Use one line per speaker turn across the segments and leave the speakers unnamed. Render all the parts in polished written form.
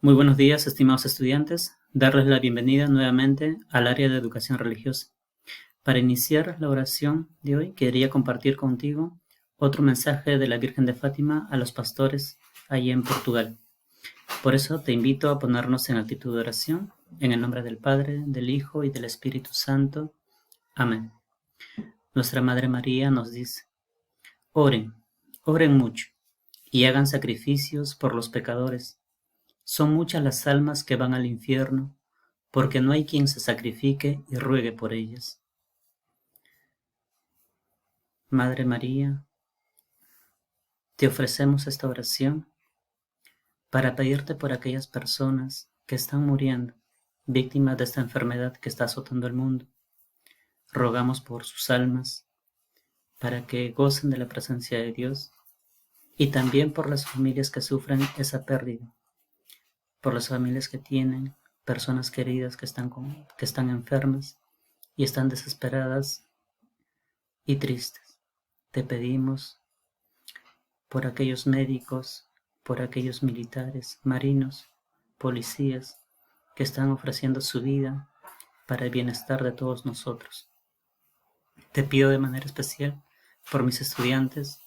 Muy buenos días, estimados estudiantes. Darles la bienvenida nuevamente al área de educación religiosa. Para iniciar la oración de hoy, quería compartir contigo otro mensaje de la Virgen de Fátima a los pastores allí en Portugal. Por eso te invito a ponernos en actitud de oración, en el nombre del Padre, del Hijo y del Espíritu Santo. Amén. Nuestra Madre María nos dice: oren, oren mucho y hagan sacrificios por los pecadores. Son muchas las almas que van al infierno, porque no hay quien se sacrifique y ruegue por ellas. Madre María, te ofrecemos esta oración para pedirte por aquellas personas que están muriendo, víctimas de esta enfermedad que está azotando el mundo. Rogamos por sus almas, para que gocen de la presencia de Dios, y también por las familias que sufren esa pérdida, por las familias que tienen personas queridas que están enfermas y están desesperadas y tristes. Te pedimos por aquellos médicos, por aquellos militares, marinos, policías que están ofreciendo su vida para el bienestar de todos nosotros. Te pido de manera especial por mis estudiantes,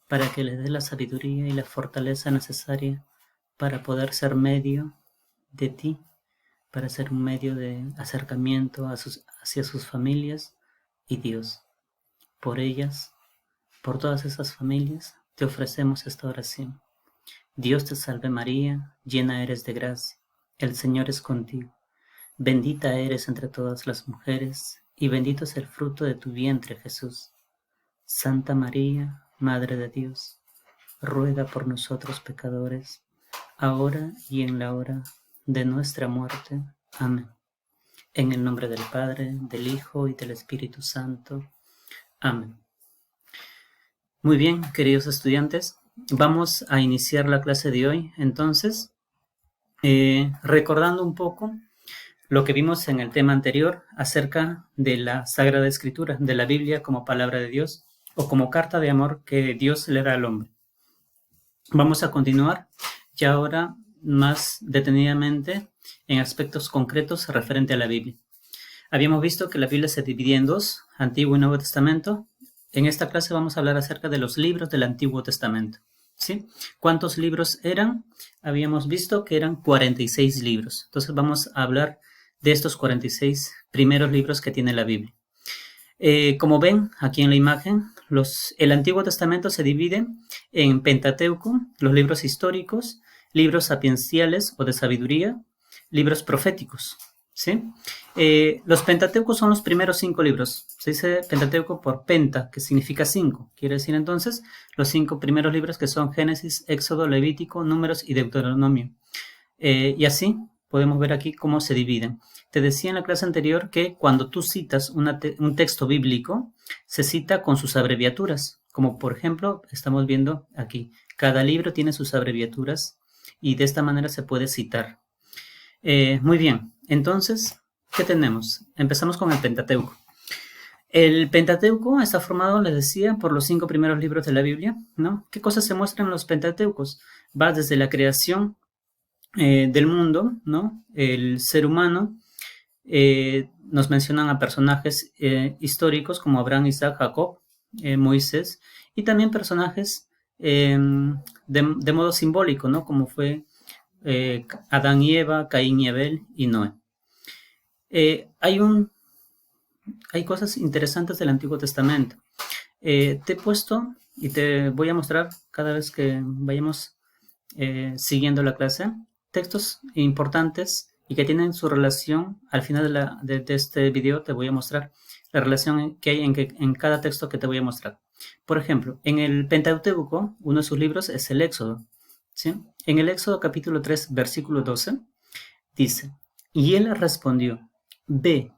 para que les dé la sabiduría y la fortaleza necesaria para poder ser medio de ti, para ser un medio de acercamiento hacia sus familias y Dios. Por ellas, por todas esas familias, te ofrecemos esta oración. Dios te salve María, llena eres de gracia, el Señor es contigo. Bendita eres entre todas las mujeres, y bendito es el fruto de tu vientre, Jesús. Santa María, Madre de Dios, ruega por nosotros pecadores, ahora y en la hora de nuestra muerte. Amén. En el nombre del Padre, del Hijo y del Espíritu Santo. Amén. Muy bien, queridos estudiantes, vamos a iniciar la clase de hoy, entonces, recordando un poco lo que vimos en el tema anterior acerca de la Sagrada Escritura, de la Biblia como palabra de Dios o como carta de amor que Dios le da al hombre. Vamos a continuar ya ahora más detenidamente en aspectos concretos referente a la Biblia. Habíamos visto que la Biblia se dividía en dos, Antiguo y Nuevo Testamento. En esta clase vamos a hablar acerca de los libros del Antiguo Testamento. ¿Sí? ¿Cuántos libros eran? Habíamos visto que eran 46 libros. Entonces vamos a hablar de estos 46 primeros libros que tiene la Biblia. Como ven aquí en la imagen, el Antiguo Testamento se divide en Pentateuco, los libros históricos, libros sapienciales o de sabiduría, libros proféticos. ¿Sí? Los Pentateucos son los primeros 5 libros. Se dice Pentateuco por penta, que significa 5. Quiere decir entonces los 5 primeros libros que son Génesis, Éxodo, Levítico, Números y Deuteronomio. Y así podemos ver aquí cómo se dividen. Te decía en la clase anterior que cuando tú citas un texto bíblico, se cita con sus abreviaturas. Como por ejemplo, estamos viendo aquí. Cada libro tiene sus abreviaturas y de esta manera se puede citar. Muy bien, entonces, ¿qué tenemos? Empezamos con el Pentateuco. El Pentateuco está formado, les decía, por los 5 primeros libros de la Biblia, ¿no? ¿Qué cosas se muestran en los Pentateucos? Va desde la creación del mundo, ¿no? El ser humano, nos mencionan a personajes históricos como Abraham, Isaac, Jacob, Moisés, y también personajes de modo simbólico, ¿no? Como fue Adán y Eva, Caín y Abel y Noé. Hay cosas interesantes del Antiguo Testamento. Te he puesto y te voy a mostrar cada vez que vayamos siguiendo la clase textos importantes y que tienen su relación. Al final de este video te voy a mostrar la relación que hay en cada texto que te voy a mostrar. Por ejemplo, en el Pentateuco, uno de sus libros es el Éxodo. ¿Sí? En el Éxodo capítulo 3, versículo 12, dice: y él respondió: ve,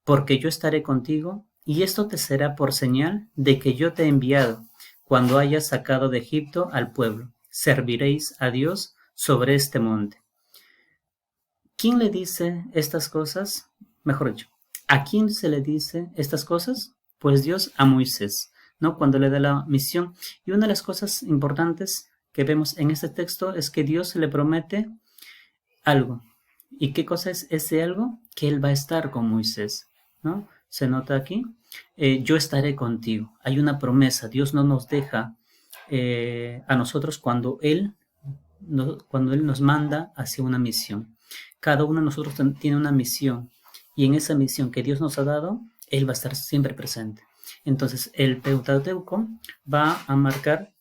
porque yo estaré contigo, y esto te será por señal de que yo te he enviado. Cuando hayas sacado de Egipto al pueblo, serviréis a Dios sobre este monte. ¿Quién le dice estas cosas? Mejor dicho, ¿a quién se le dice estas cosas? Pues Dios a Moisés, ¿no? Cuando le da la misión. Y una de las cosas importantes que vemos en este texto es que Dios le promete algo. ¿Y qué cosa es ese algo? Que Él va a estar con Moisés, ¿no? Se nota aquí, yo estaré contigo. Hay una promesa, Dios no nos deja a nosotros cuando Él nos manda hacia una misión. Cada uno de nosotros tiene una misión y en esa misión que Dios nos ha dado, Él va a estar siempre presente. Entonces, el Pentateuco va a marcar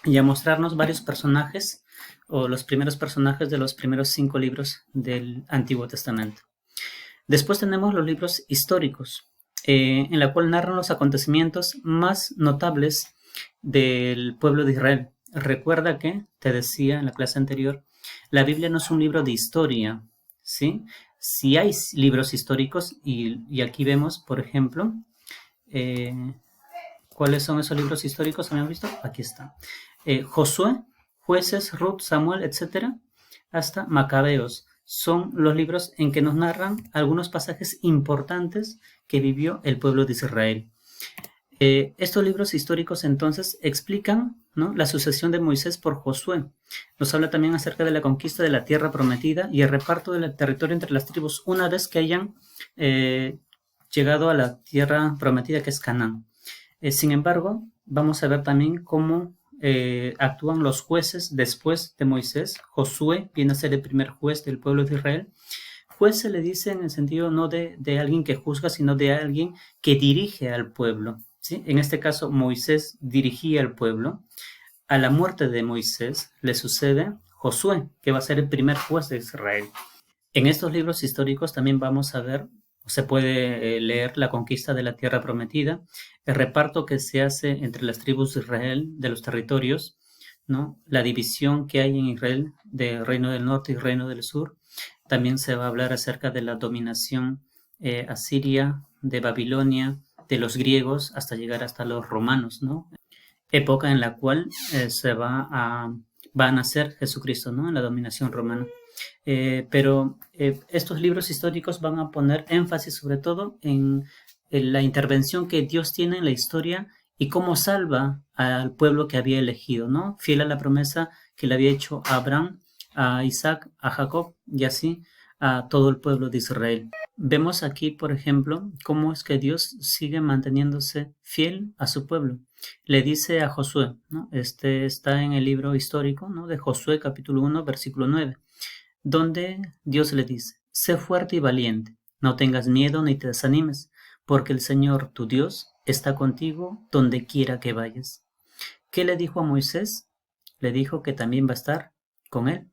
y a mostrarnos varios personajes o los primeros personajes de los primeros 5 libros del Antiguo Testamento. Después tenemos los libros históricos, en la cual narran los acontecimientos más notables del pueblo de Israel. Recuerda que, te decía en la clase anterior, la Biblia no es un libro de historia, ¿sí? Si hay libros históricos, y aquí vemos, por ejemplo, ¿cuáles son esos libros históricos? ¿Habían visto? Aquí está. Josué, Jueces, Ruth, Samuel, etcétera, hasta Macabeos. Son los libros en que nos narran algunos pasajes importantes que vivió el pueblo de Israel. Estos libros históricos entonces explican, ¿no?, la sucesión de Moisés por Josué. Nos habla también acerca de la conquista de la tierra prometida y el reparto del territorio entre las tribus una vez que hayan llegado a la tierra prometida, que es Canaán. Sin embargo, vamos a ver también cómo actúan los jueces después de Moisés. Josué viene a ser el primer juez del pueblo de Israel. Juez se le dice en el sentido no de alguien que juzga, sino de alguien que dirige al pueblo, ¿sí? En este caso, Moisés dirigía al pueblo. A la muerte de Moisés le sucede Josué, que va a ser el primer juez de Israel. En estos libros históricos también vamos a ver, se puede leer la conquista de la tierra prometida, el reparto que se hace entre las tribus de Israel de los territorios, ¿no?, la división que hay en Israel de Reino del Norte y Reino del Sur. También se va a hablar acerca de la dominación asiria, de Babilonia, de los griegos, hasta llegar hasta los romanos, ¿no? Época en la cual va a nacer Jesucristo, ¿no?, en la dominación romana. Pero estos libros históricos van a poner énfasis sobre todo en la intervención que Dios tiene en la historia y cómo salva al pueblo que había elegido, ¿no? Fiel a la promesa que le había hecho a Abraham, a Isaac, a Jacob y así a todo el pueblo de Israel. Vemos aquí, por ejemplo, cómo es que Dios sigue manteniéndose fiel a su pueblo. Le dice a Josué, ¿no? Este está en el libro histórico, ¿no?, de Josué capítulo 1, versículo 9. Donde Dios le dice: sé fuerte y valiente, no tengas miedo ni te desanimes, porque el Señor tu Dios está contigo donde quiera que vayas. ¿Qué le dijo a Moisés? Le dijo que también va a estar con él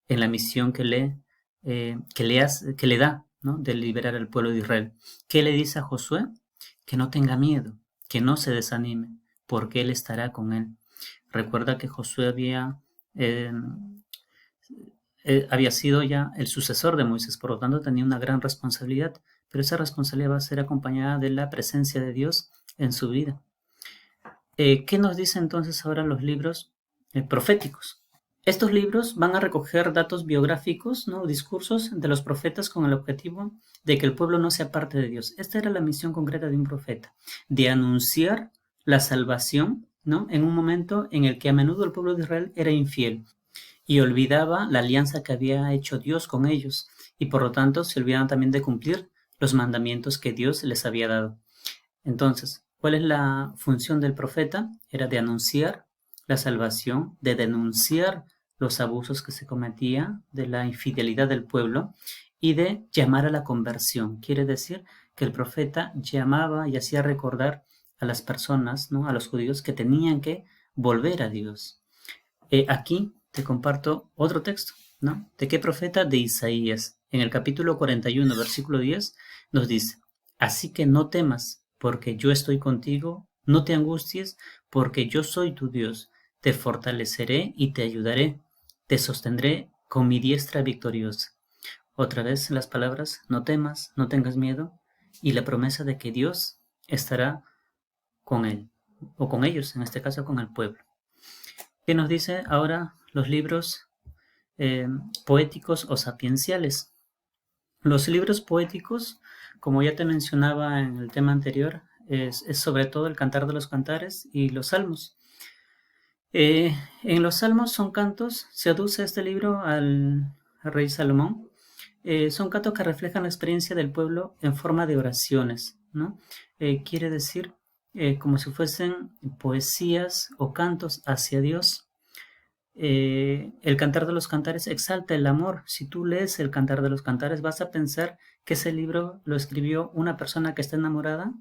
en la misión que le da, ¿no?, de liberar al pueblo de Israel. ¿Qué le dice a Josué? Que no tenga miedo, que no se desanime, porque él estará con él. Recuerda que Josué había sido ya el sucesor de Moisés, por lo tanto tenía una gran responsabilidad, pero esa responsabilidad va a ser acompañada de la presencia de Dios en su vida. ¿Qué nos dicen entonces ahora los libros proféticos? Estos libros van a recoger datos biográficos, ¿no?, discursos de los profetas con el objetivo de que el pueblo no se aparte de Dios. Esta era la misión concreta de un profeta, de anunciar la salvación, ¿no?, en un momento en el que a menudo el pueblo de Israel era infiel y olvidaba la alianza que había hecho Dios con ellos, y por lo tanto se olvidaban también de cumplir los mandamientos que Dios les había dado. Entonces, ¿cuál es la función del profeta? Era de anunciar la salvación, de denunciar los abusos que se cometían, de la infidelidad del pueblo y de llamar a la conversión. Quiere decir que el profeta llamaba y hacía recordar a las personas, ¿no?, a los judíos, que tenían que volver a Dios. Aquí te comparto otro texto, ¿no? ¿De qué profeta? De Isaías. En el capítulo 41, versículo 10, nos dice: así que no temas, porque yo estoy contigo, no te angusties, porque yo soy tu Dios, te fortaleceré y te ayudaré, te sostendré con mi diestra victoriosa. Otra vez las palabras: no temas, no tengas miedo, y la promesa de que Dios estará con él, o con ellos, en este caso con el pueblo. ¿Qué nos dice ahora los libros poéticos o sapienciales? Los libros poéticos, como ya te mencionaba en el tema anterior, es sobre todo el Cantar de los Cantares y los Salmos. En los Salmos son cantos, se aduce este libro al rey Salomón, son cantos que reflejan la experiencia del pueblo en forma de oraciones, ¿no? Quiere decir como si fuesen poesías o cantos hacia Dios. El Cantar de los Cantares exalta el amor. Si tú lees el Cantar de los Cantares, vas a pensar que ese libro lo escribió una persona que está enamorada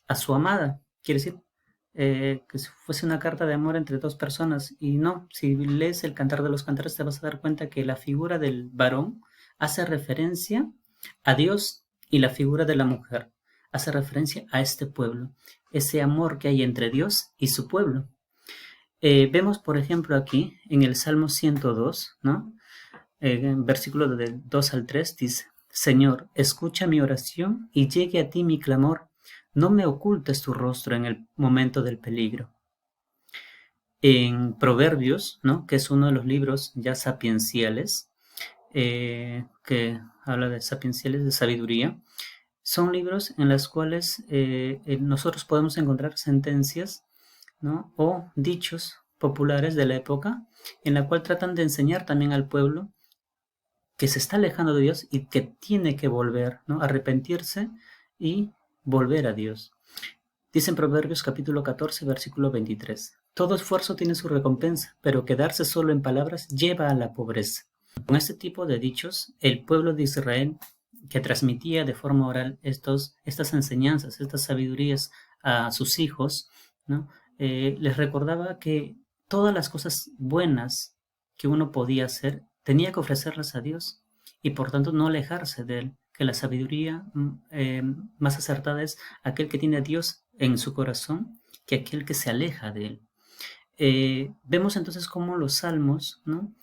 a su amada. Quiere decir que si fuese una carta de amor entre dos personas. Y no, si lees el Cantar de los Cantares te vas a dar cuenta que la figura del varón hace referencia a Dios y la figura de la mujer hace referencia a este pueblo, ese amor que hay entre Dios y su pueblo. Vemos, por ejemplo, aquí en el Salmo 102, ¿no? En versículo del 2 al 3 dice: Señor, escucha mi oración y llegue a ti mi clamor. No me ocultes tu rostro en el momento del peligro. En Proverbios, ¿no? Que es uno de los libros ya sapienciales, que habla de sapienciales, de sabiduría, son libros en los cuales nosotros podemos encontrar sentencias, ¿no? O dichos populares de la época, en la cual tratan de enseñar también al pueblo que se está alejando de Dios y que tiene que volver, ¿no? Arrepentirse y volver a Dios. Dice en Proverbios capítulo 14, versículo 23: Todo esfuerzo tiene su recompensa, pero quedarse solo en palabras lleva a la pobreza. Con este tipo de dichos, el pueblo de Israel, que transmitía de forma oral estas enseñanzas, estas sabidurías a sus hijos, ¿no? Les recordaba que todas las cosas buenas que uno podía hacer tenía que ofrecerlas a Dios y por tanto no alejarse de Él, que la sabiduría más acertada es aquel que tiene a Dios en su corazón que aquel que se aleja de Él. Vemos entonces cómo los salmos, ¿no?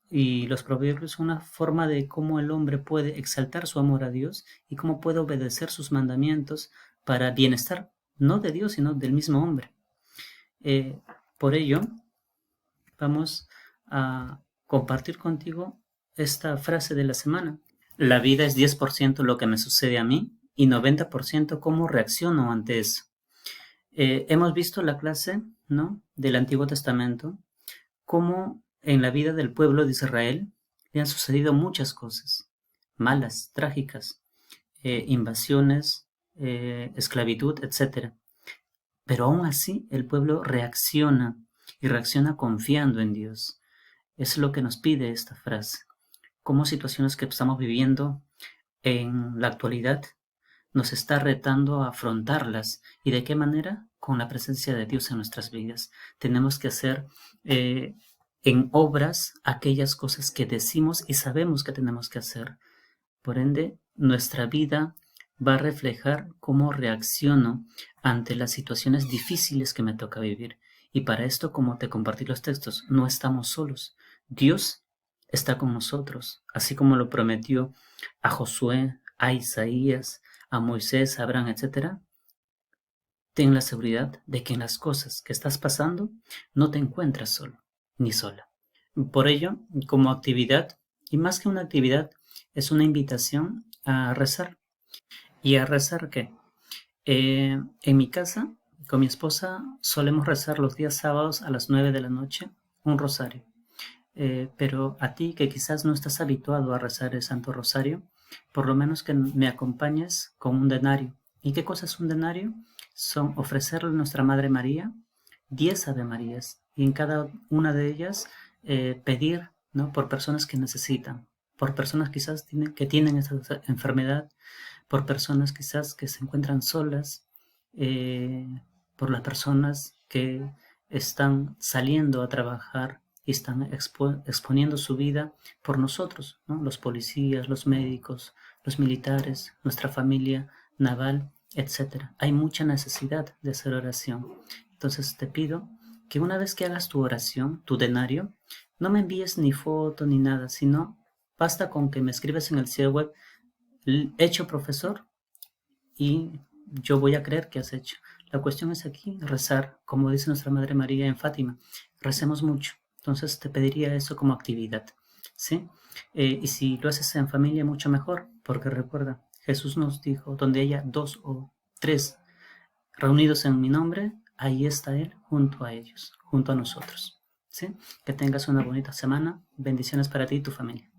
Y los proverbios son una forma de cómo el hombre puede exaltar su amor a Dios y cómo puede obedecer sus mandamientos para bienestar, no de Dios, sino del mismo hombre. Por ello, vamos a compartir contigo esta frase de la semana. La vida es 10% lo que me sucede a mí y 90% cómo reacciono ante eso. Hemos visto la clase, ¿no?, del Antiguo Testamento, cómo en la vida del pueblo de Israel le han sucedido muchas cosas malas, trágicas, invasiones, esclavitud, etc. Pero aún así el pueblo reacciona y reacciona confiando en Dios. Es lo que nos pide esta frase. Cómo situaciones que estamos viviendo en la actualidad nos está retando a afrontarlas. ¿Y de qué manera? Con la presencia de Dios en nuestras vidas. Tenemos que hacer en obras aquellas cosas que decimos y sabemos que tenemos que hacer. Por ende, nuestra vida va a reflejar cómo reacciono ante las situaciones difíciles que me toca vivir. Y para esto, como te compartí los textos, no estamos solos. Dios está con nosotros, así como lo prometió a Josué, a Isaías, a Moisés, a Abraham, etc. Ten la seguridad de que en las cosas que estás pasando no te encuentras solo ni sola. Por ello, como actividad, y más que una actividad, es una invitación a rezar. ¿Y a rezar qué? En mi casa, con mi esposa, solemos rezar los días sábados a las 9 de la noche un rosario. Pero a ti que quizás no estás habituado a rezar el Santo Rosario, por lo menos que me acompañes con un denario. ¿Y qué cosa es un denario? Son ofrecerle a nuestra Madre María 10 Ave Marías y en cada una de ellas pedir, ¿no?, por personas que necesitan, por personas quizás que tienen esa enfermedad, por personas quizás que se encuentran solas, por las personas que están saliendo a trabajar y están exponiendo su vida por nosotros, ¿no?, los policías, los médicos, los militares, nuestra familia naval, etc. Hay mucha necesidad de hacer oración. Entonces te pido que una vez que hagas tu oración, tu denario, no me envíes ni foto ni nada, sino basta con que me escribas en el sitio web hecho profesor y yo voy a creer que has hecho. La cuestión es aquí rezar, como dice nuestra Madre María en Fátima, recemos mucho. Entonces te pediría eso como actividad, ¿sí? Y si lo haces en familia, mucho mejor, porque recuerda, Jesús nos dijo, donde haya 2 o 3 reunidos en mi nombre, ahí está Él junto a ellos, junto a nosotros, ¿sí? Que tengas una bonita semana. Bendiciones para ti y tu familia.